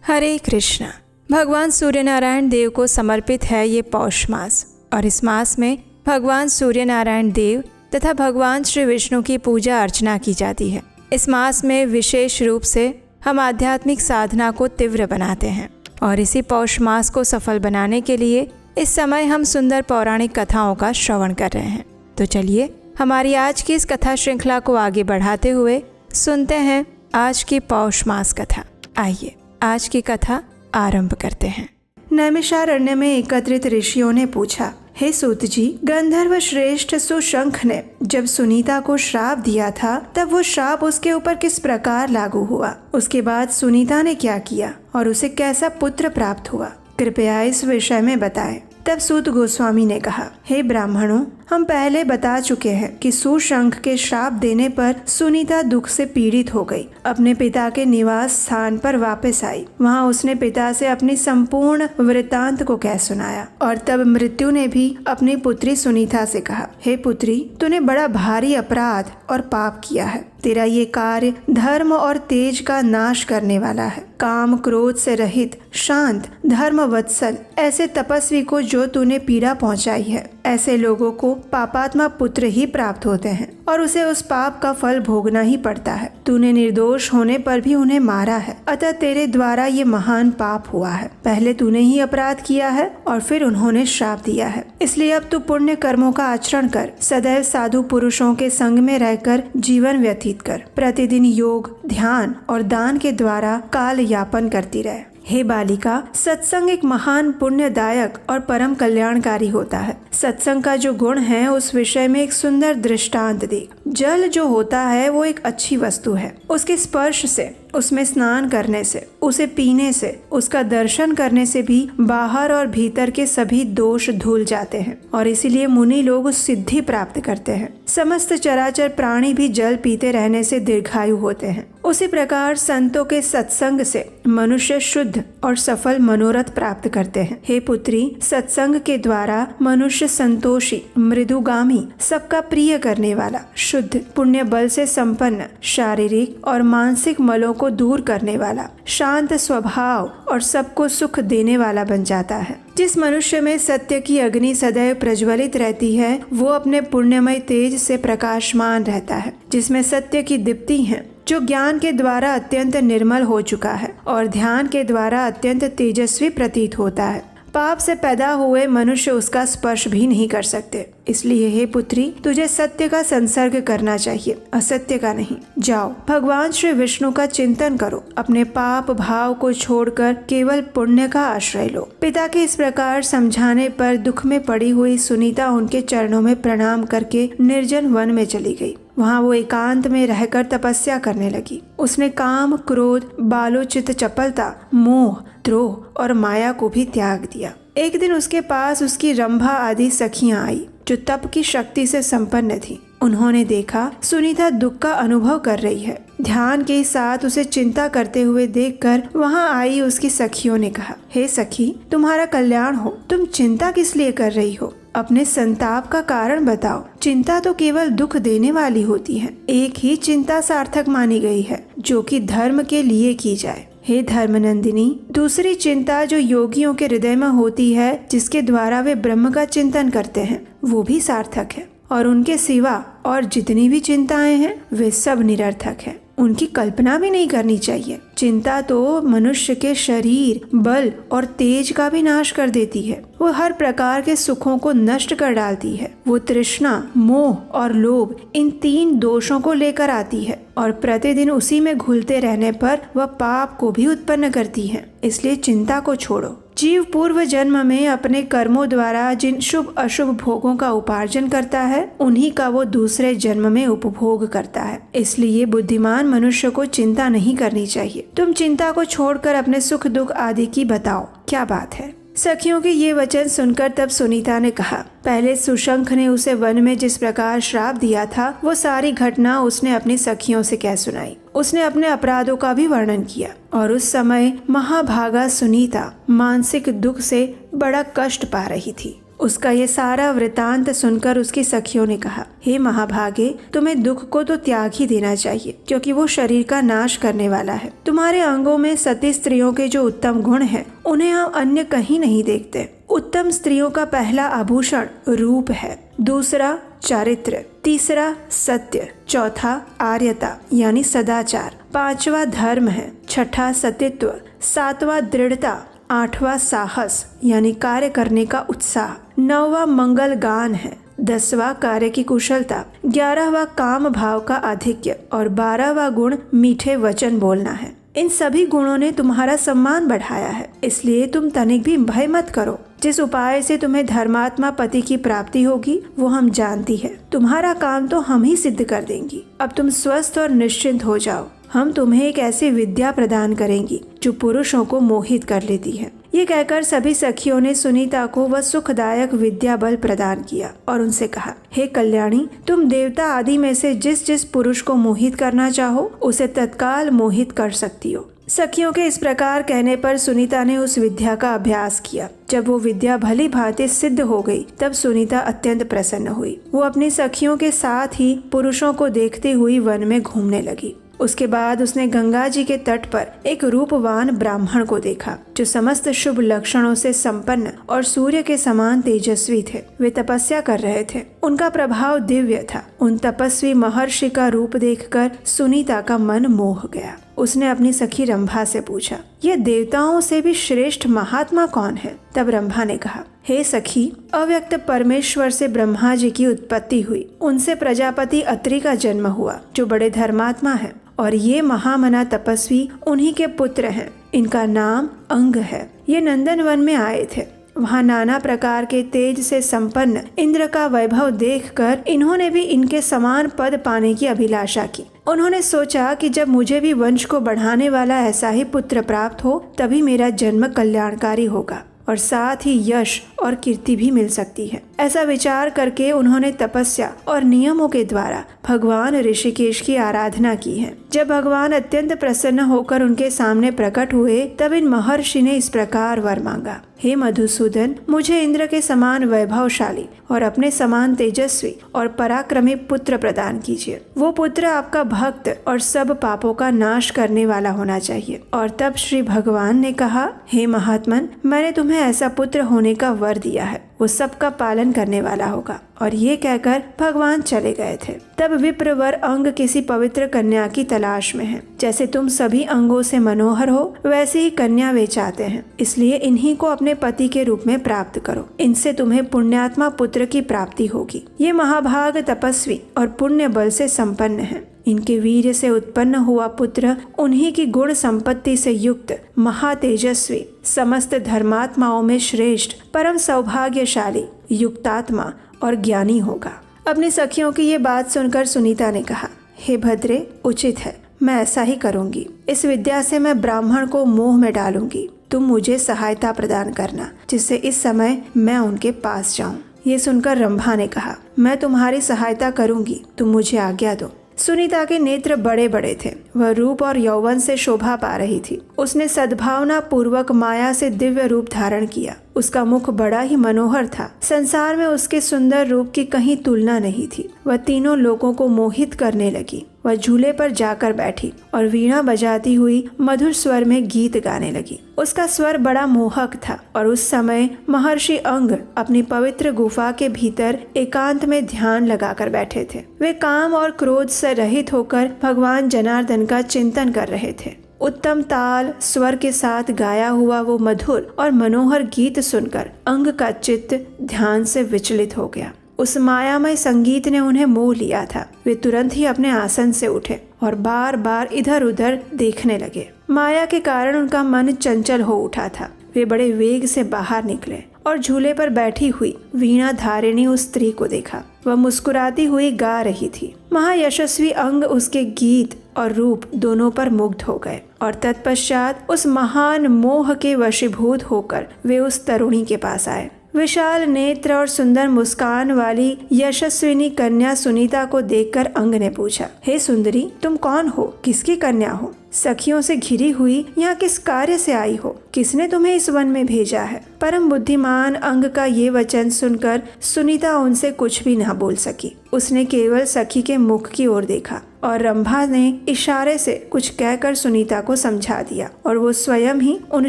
हरे कृष्णा। भगवान सूर्य नारायण देव को समर्पित है ये पौष मास और इस मास में भगवान सूर्य नारायण देव तथा भगवान श्री विष्णु की पूजा अर्चना की जाती है। इस मास में विशेष रूप से हम आध्यात्मिक साधना को तीव्र बनाते हैं और इसी पौष मास को सफल बनाने के लिए इस समय हम सुंदर पौराणिक कथाओं का श्रवण कर रहे हैं। तो चलिए हमारी आज की इस कथा श्रृंखला को आगे बढ़ाते हुए सुनते हैं आज की पौष मास कथा। आइए आज की कथा आरंभ करते हैं। नैमिषारण्य में एकत्रित ऋषियों ने पूछा, हे सूत जी, गंधर्व श्रेष्ठ सुशंख ने जब सुनीता को श्राप दिया था तब वो श्राप उसके ऊपर किस प्रकार लागू हुआ? उसके बाद सुनीता ने क्या किया और उसे कैसा पुत्र प्राप्त हुआ? कृपया इस विषय में बताएं। तब सूत गोस्वामी ने कहा, हे ब्राह्मणों, हम पहले बता चुके हैं कि सुशंख के श्राप देने पर सुनीता दुख से पीड़ित हो गई। अपने पिता के निवास स्थान पर वापस आई। वहां उसने पिता से अपनी संपूर्ण वृत्तांत को कह सुनाया और तब मृत्यु ने भी अपनी पुत्री सुनीता से कहा, हे पुत्री, तूने बड़ा भारी अपराध और पाप किया है। तेरा ये कार्य धर्म और तेज का नाश करने वाला है। काम क्रोध से रहित, शांत, धर्म वत्सल ऐसे तपस्वी को जो तूने पीड़ा पहुंचाई है, ऐसे लोगों को पापात्मा पुत्र ही प्राप्त होते हैं और उसे उस पाप का फल भोगना ही पड़ता है। तूने निर्दोष होने पर भी उन्हें मारा है, अतः तेरे द्वारा ये महान पाप हुआ है। पहले तूने ही अपराध किया है और फिर उन्होंने श्राप दिया है। इसलिए अब तू पुण्य कर्मों का आचरण कर, सदैव साधु पुरुषों के संग में रहकर जीवन व्यतीत कर, प्रतिदिन योग, ध्यान और दान के द्वारा काल यापन करती रहे। हे बालिका, सत्संग एक महान पुण्यदायक और परम कल्याणकारी होता है। सत्संग का जो गुण है उस विषय में एक सुंदर दृष्टांत देख। जल जो होता है वो एक अच्छी वस्तु है। उसके स्पर्श से, उसमें स्नान करने से, उसे पीने से, उसका दर्शन करने से भी बाहर और भीतर के सभी दोष धुल जाते हैं और इसीलिए मुनि लोग सिद्धि प्राप्त करते हैं। समस्त चराचर प्राणी भी जल पीते रहने से दीर्घायु होते हैं। उसी प्रकार संतों के सत्संग से मनुष्य शुद्ध और सफल मनोरथ प्राप्त करते हैं। हे पुत्री, सत्संग के द्वारा मनुष्य संतोषी, मृदुगामी, सबका प्रिय करने वाला, शुद्ध, पुण्य बल से संपन्न, शारीरिक और मानसिक मलों को दूर करने वाला, शांत स्वभाव और सबको सुख देने वाला बन जाता है। जिस मनुष्य में सत्य की अग्नि सदैव प्रज्वलित रहती है वो अपने पुण्यमय तेज से प्रकाशमान रहता है। जिसमें सत्य की दीप्ति है, जो ज्ञान के द्वारा अत्यंत निर्मल हो चुका है और ध्यान के द्वारा अत्यंत तेजस्वी प्रतीत होता है। पाप से पैदा हुए मनुष्य उसका स्पर्श भी नहीं कर सकते। इसलिए हे पुत्री, तुझे सत्य का संसर्ग करना चाहिए, असत्य का नहीं। जाओ, भगवान श्री विष्णु का चिंतन करो, अपने पाप भाव को छोड़कर केवल पुण्य का आश्रय लो। पिता के इस प्रकार समझाने पर दुख में पड़ी हुई सुनीता उनके चरणों में प्रणाम करके निर्जन वन में चली गई। वहाँ वो एकांत में रहकर तपस्या करने लगी। उसने काम, क्रोध, बालोचित चपलता, मोह, द्रोह और माया को भी त्याग दिया। एक दिन उसके पास उसकी रंभा आदि सखियां आई जो तप की शक्ति से संपन्न थी। उन्होंने देखा सुनीता दुख का अनुभव कर रही है। ध्यान के साथ उसे चिंता करते हुए देखकर वहां आई उसकी सखियों ने कहा, हे सखी, तुम्हारा कल्याण हो। तुम चिंता किस लिए कर रही हो? अपने संताप का कारण बताओ। चिंता तो केवल दुख देने वाली होती है। एक ही चिंता सार्थक मानी गई है, जो कि धर्म के लिए की जाए। हे धर्मनंदिनी, दूसरी चिंता जो योगियों के हृदय में होती है, जिसके द्वारा वे ब्रह्म का चिंतन करते हैं, वो भी सार्थक है और उनके सिवा और जितनी भी चिंताएं हैं वे सब निरर्थक हैं। उनकी कल्पना भी नहीं करनी चाहिए। चिंता तो मनुष्य के शरीर, बल और तेज का भी नाश कर देती है। वो हर प्रकार के सुखों को नष्ट कर डालती है। वो तृष्णा, मोह और लोभ, इन तीन दोषों को लेकर आती है और प्रतिदिन उसी में घुलते रहने पर वह पाप को भी उत्पन्न करती है। इसलिए चिंता को छोड़ो। जीव पूर्व जन्म में अपने कर्मों द्वारा जिन शुभ अशुभ भोगों का उपार्जन करता है, उन्हीं का वो दूसरे जन्म में उपभोग करता है। इसलिए बुद्धिमान मनुष्य को चिंता नहीं करनी चाहिए। तुम चिंता को छोड़कर अपने सुख दुख आदि की बताओ, क्या बात है? सखियों के ये वचन सुनकर तब सुनीता ने कहा, पहले सुशंख ने उसे वन में जिस प्रकार श्राप दिया था वो सारी घटना उसने अपनी सखियों से कह सुनाई। उसने अपने अपराधों का भी वर्णन किया और उस समय महाभागा सुनीता मानसिक दुख से बड़ा कष्ट पा रही थी। उसका ये सारा वृतांत सुनकर उसकी सखियों ने कहा, हे महाभागे, तुम्हें दुख को तो त्याग ही देना चाहिए, क्योंकि वो शरीर का नाश करने वाला है। तुम्हारे अंगों में सती स्त्रियों के जो उत्तम गुण हैं, उन्हें हम अन्य कहीं नहीं देखते। उत्तम स्त्रियों का पहला आभूषण रूप है, दूसरा चारित्र, तीसरा सत्य, चौथा आर्यता यानी सदाचार, पांचवा धर्म है, छठा सतीत्व, सातवां दृढ़ता, आठवां साहस यानी कार्य करने का उत्साह, नौवां मंगल गान है, 10वां कार्य की कुशलता, 11वां काम भाव का आधिक्य और 12वां गुण मीठे वचन बोलना है। इन सभी गुणों ने तुम्हारा सम्मान बढ़ाया है, इसलिए तुम तनिक भी भय मत करो। जिस उपाय से तुम्हें धर्मात्मा पति की प्राप्ति होगी वो हम जानती है। तुम्हारा काम तो हम ही सिद्ध कर देंगी। अब तुम स्वस्थ और निश्चिंत हो जाओ। हम तुम्हें एक ऐसी विद्या प्रदान करेंगी जो पुरुषों को मोहित कर लेती है। ये कहकर सभी सखियों ने सुनीता को वह सुखदायक विद्या बल प्रदान किया और उनसे कहा, हे कल्याणी, तुम देवता आदि में से जिस जिस पुरुष को मोहित करना चाहो उसे तत्काल मोहित कर सकती हो। सखियों के इस प्रकार कहने पर सुनीता ने उस विद्या का अभ्यास किया। जब वो विद्या भली भांति सिद्ध हो गई तब सुनीता अत्यंत प्रसन्न हुई। वो अपनी सखियों के साथ ही पुरुषों को देखती हुई वन में घूमने लगी। उसके बाद उसने गंगा जी के तट पर एक रूपवान ब्राह्मण को देखा जो समस्त शुभ लक्षणों से संपन्न और सूर्य के समान तेजस्वी थे। वे तपस्या कर रहे थे। उनका प्रभाव दिव्य था। उन तपस्वी महर्षि का रूप देखकर सुनीता का मन मोह गया। उसने अपनी सखी रंभा से पूछा, यह देवताओं से भी श्रेष्ठ महात्मा कौन है? तब रंभा ने कहा, हे सखी, अव्यक्त परमेश्वर से ब्रह्मा जी की उत्पत्ति हुई। उनसे प्रजापति अत्रि का जन्म हुआ जो बड़े धर्मात्मा है, और ये महामना तपस्वी उन्हीं के पुत्र हैं। इनका नाम अंग है। ये नंदन वन में आए थे। वहाँ नाना प्रकार के तेज से संपन्न इंद्र का वैभव देखकर इन्होंने भी इनके समान पद पाने की अभिलाषा की। उन्होंने सोचा कि जब मुझे भी वंश को बढ़ाने वाला ऐसा ही पुत्र प्राप्त हो तभी मेरा जन्म कल्याणकारी होगा और साथ ही यश और कीर्ति भी मिल सकती है। ऐसा विचार करके उन्होंने तपस्या और नियमों के द्वारा भगवान ऋषिकेश की आराधना की है। जब भगवान अत्यंत प्रसन्न होकर उनके सामने प्रकट हुए तब इन महर्षि ने इस प्रकार वर मांगा, हे मधुसूदन, मुझे इंद्र के समान वैभवशाली और अपने समान तेजस्वी और पराक्रमी पुत्र प्रदान कीजिए। वो पुत्र आपका भक्त और सब पापों का नाश करने वाला होना चाहिए। और तब श्री भगवान ने कहा, हे महात्मन, मैंने तुम्हें ऐसा पुत्र होने का वर दिया है। वो सबका पालन करने वाला होगा। और ये कहकर भगवान चले गए थे। तब विप्रवर अंग किसी पवित्र कन्या की तलाश में है। जैसे तुम सभी अंगों से मनोहर हो वैसे ही कन्या वे चाहते हैं, इसलिए इन्हीं को अपने पति के रूप में प्राप्त करो। इनसे तुम्हें पुण्यात्मा पुत्र की प्राप्ति होगी। ये महाभाग तपस्वी और पुण्य बल से संपन्न है। इनके वीर्य से उत्पन्न हुआ पुत्र उन्हीं की गुण संपत्ति से युक्त महातेजस्वी, समस्त धर्मात्माओं में श्रेष्ठ, परम सौभाग्यशाली, युक्तात्मा और ज्ञानी होगा। अपनी सखियों की ये बात सुनकर सुनीता ने कहा, हे भद्रे, उचित है, मैं ऐसा ही करूंगी। इस विद्या से मैं ब्राह्मण को मोह में डालूंगी। तुम मुझे सहायता प्रदान करना जिससे इस समय मैं उनके पास जाऊं। ये सुनकर रंभा ने कहा, मैं तुम्हारी सहायता करूंगी, तुम मुझे आज्ञा दो। सुनीता के नेत्र बड़े बड़े थे। वह रूप और यौवन से शोभा पा रही थी। उसने सद्भावना पूर्वक माया से दिव्य रूप धारण किया। उसका मुख बड़ा ही मनोहर था। संसार में उसके सुंदर रूप की कहीं तुलना नहीं थी। वह तीनों लोगों को मोहित करने लगी। वह झूले पर जाकर बैठी और वीणा बजाती हुई मधुर स्वर में गीत गाने लगी। उसका स्वर बड़ा मोहक था और उस समय महर्षि अंग अपनी पवित्र गुफा के भीतर एकांत में ध्यान लगाकर बैठे थे। वे काम और क्रोध से रहित होकर भगवान जनार्दन का चिंतन कर रहे थे। उत्तम ताल स्वर के साथ गाया हुआ वो मधुर और मनोहर गीत सुनकर अंग का चित्त ध्यान से विचलित हो गया। उस मायामय संगीत ने उन्हें मोह लिया था। वे तुरंत ही अपने आसन से उठे और बार बार इधर उधर देखने लगे। माया के कारण उनका मन चंचल हो उठा था। वे बड़े वेग से बाहर निकले और झूले पर बैठी हुई वीणा धारिणी उस स्त्री को देखा। वह मुस्कुराती हुई गा रही थी। महायशस्वी अंग उसके गीत और रूप दोनों पर मुग्ध हो गए और तत्पश्चात उस महान मोह के वशीभूत होकर वे उस तरुणी के पास आए। विशाल नेत्र और सुंदर मुस्कान वाली यशस्विनी कन्या सुनीता को देखकर अंग ने पूछा, हे सुंदरी, तुम कौन हो? किसकी कन्या हो? सखियों से घिरी हुई यहाँ किस कार्य से आई हो? किसने तुम्हें इस वन में भेजा है? परम बुद्धिमान अंग का ये वचन सुनकर सुनीता उनसे कुछ भी न बोल सकी। उसने केवल सखी के मुख की ओर देखा और रंभा ने इशारे से कुछ कहकर सुनीता को समझा दिया और वो स्वयं ही उन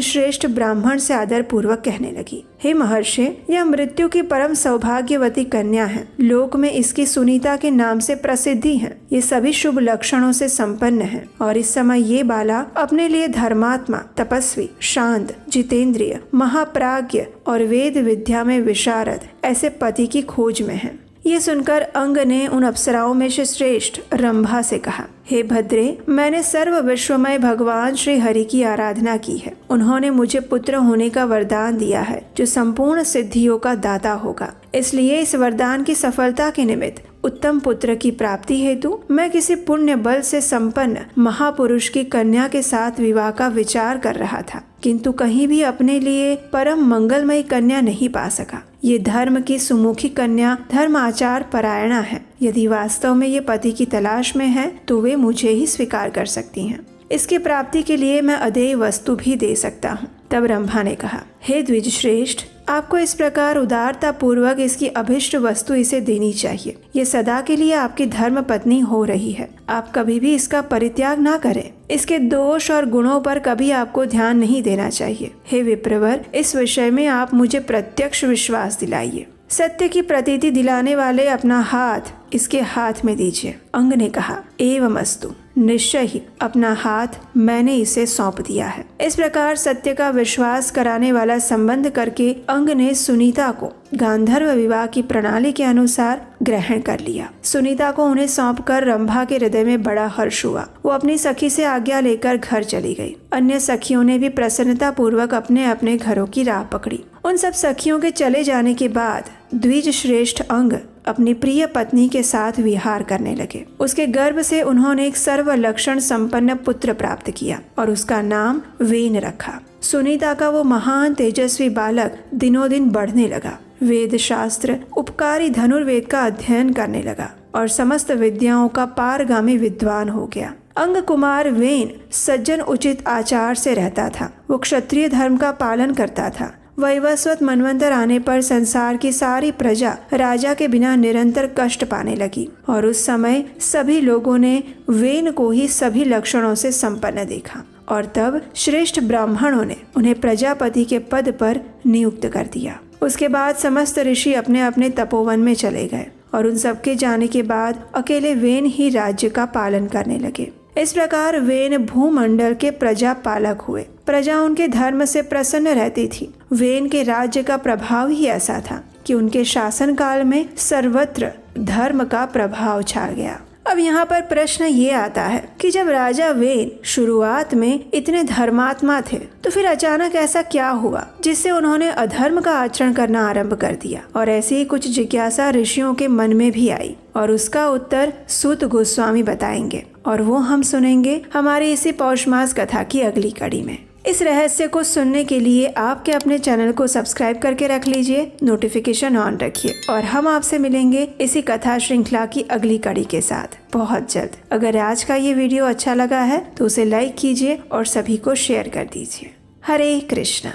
श्रेष्ठ ब्राह्मण से आदर पूर्वक कहने लगी, हे महर्षि, यह मृत्यु की परम सौभाग्यवती कन्या है। लोक में इसकी सुनीता के नाम से प्रसिद्धि है। ये सभी शुभ लक्षणों से संपन्न है और इस समय ये बाला अपने लिए धर्मात्मा, तपस्वी, शांत, जितेंद्रिय, महाप्राज्ञ और वेद विद्या में विशारद ऐसे पति की खोज में है। ये सुनकर अंग ने उन अप्सराओं में से श्रेष्ठ रंभा से कहा, हे भद्रे, मैंने सर्व विश्वमय भगवान श्री हरि की आराधना की है। उन्होंने मुझे पुत्र होने का वरदान दिया है जो संपूर्ण सिद्धियों का दाता होगा। इसलिए इस वरदान की सफलता के निमित्त उत्तम पुत्र की प्राप्ति हेतु मैं किसी पुण्य बल से संपन्न महापुरुष की कन्या के साथ विवाह का विचार कर रहा था, किंतु कहीं भी अपने लिए परम मंगलमयी कन्या नहीं पा सका। ये धर्म की सुमुखी कन्या धर्म आचार परायणा है। यदि वास्तव में ये पति की तलाश में है तो वे मुझे ही स्वीकार कर सकती हैं। इसकी प्राप्ति के लिए मैं अदेय वस्तु भी दे सकता हूँ। तब रंभा ने कहा, हे द्विज श्रेष्ठ, आपको इस प्रकार उदारता पूर्वक इसकी अभिष्ट वस्तु इसे देनी चाहिए। ये सदा के लिए आपकी धर्म पत्नी हो रही है। आप कभी भी इसका परित्याग ना करें। इसके दोष और गुणों पर कभी आपको ध्यान नहीं देना चाहिए। हे विप्रवर, इस विषय में आप मुझे प्रत्यक्ष विश्वास दिलाइए। सत्य की प्रतीति दिलाने वाले अपना हाथ इसके हाथ में दीजिए। अंग ने कहा, एवमस्तु, निश्चय ही अपना हाथ मैंने इसे सौंप दिया है। इस प्रकार सत्य का विश्वास कराने वाला संबंध करके अंग ने सुनीता को गांधर्व विवाह की प्रणाली के अनुसार ग्रहण कर लिया। सुनीता को उन्हें सौंपकर रंभा के हृदय में बड़ा हर्ष हुआ। वो अपनी सखी से आज्ञा लेकर घर चली गई। अन्य सखियों ने भी प्रसन्नता पूर्वक अपने अपने घरों की राह पकड़ी। उन सब सखियों के चले जाने के बाद द्विज श्रेष्ठ अंग अपनी प्रिय पत्नी के साथ विहार करने लगे। उसके गर्भ से उन्होंने एक सर्व लक्षण संपन्न पुत्र प्राप्त किया और उसका नाम वेन रखा। सुनीता का वो महान तेजस्वी बालक दिनों दिन बढ़ने लगा। वेद शास्त्र, उपकारी धनुर्वेद का अध्ययन करने लगा और समस्त विद्याओं का पारगामी विद्वान हो गया। अंग कुमार वेन सज्जन उचित आचार से रहता था। वो क्षत्रिय धर्म का पालन करता था। वैवस्वत मनवंतर आने पर संसार की सारी प्रजा राजा के बिना निरंतर कष्ट पाने लगी और उस समय सभी लोगों ने वेन को ही सभी लक्षणों से संपन्न देखा और तब श्रेष्ठ ब्राह्मणों ने उन्हें प्रजापति के पद पर नियुक्त कर दिया। उसके बाद समस्त ऋषि अपने अपने तपोवन में चले गए और उन सबके जाने के बाद अकेले वेन ही राज्य का पालन करने लगे। इस प्रकार वेन भूमंडल के प्रजा पालक हुए। प्रजा उनके धर्म से प्रसन्न रहती थी। वेन के राज्य का प्रभाव ही ऐसा था कि उनके शासन काल में सर्वत्र धर्म का प्रभाव छा गया। अब यहाँ पर प्रश्न ये आता है कि जब राजा वेन शुरुआत में इतने धर्मात्मा थे तो फिर अचानक ऐसा क्या हुआ जिससे उन्होंने अधर्म का आचरण करना आरंभ कर दिया। और ऐसी ही कुछ जिज्ञासा ऋषियों के मन में भी आई और उसका उत्तर सूत गोस्वामी बताएंगे और वो हम सुनेंगे हमारी इसी पौष मास कथा की अगली कड़ी में। इस रहस्य को सुनने के लिए आपके अपने चैनल को सब्सक्राइब करके रख लीजिए, नोटिफिकेशन ऑन रखिए और हम आपसे मिलेंगे इसी कथा श्रृंखला की अगली कड़ी के साथ बहुत जल्द। अगर आज का ये वीडियो अच्छा लगा है तो उसे लाइक कीजिए और सभी को शेयर कर दीजिए। हरे कृष्णा।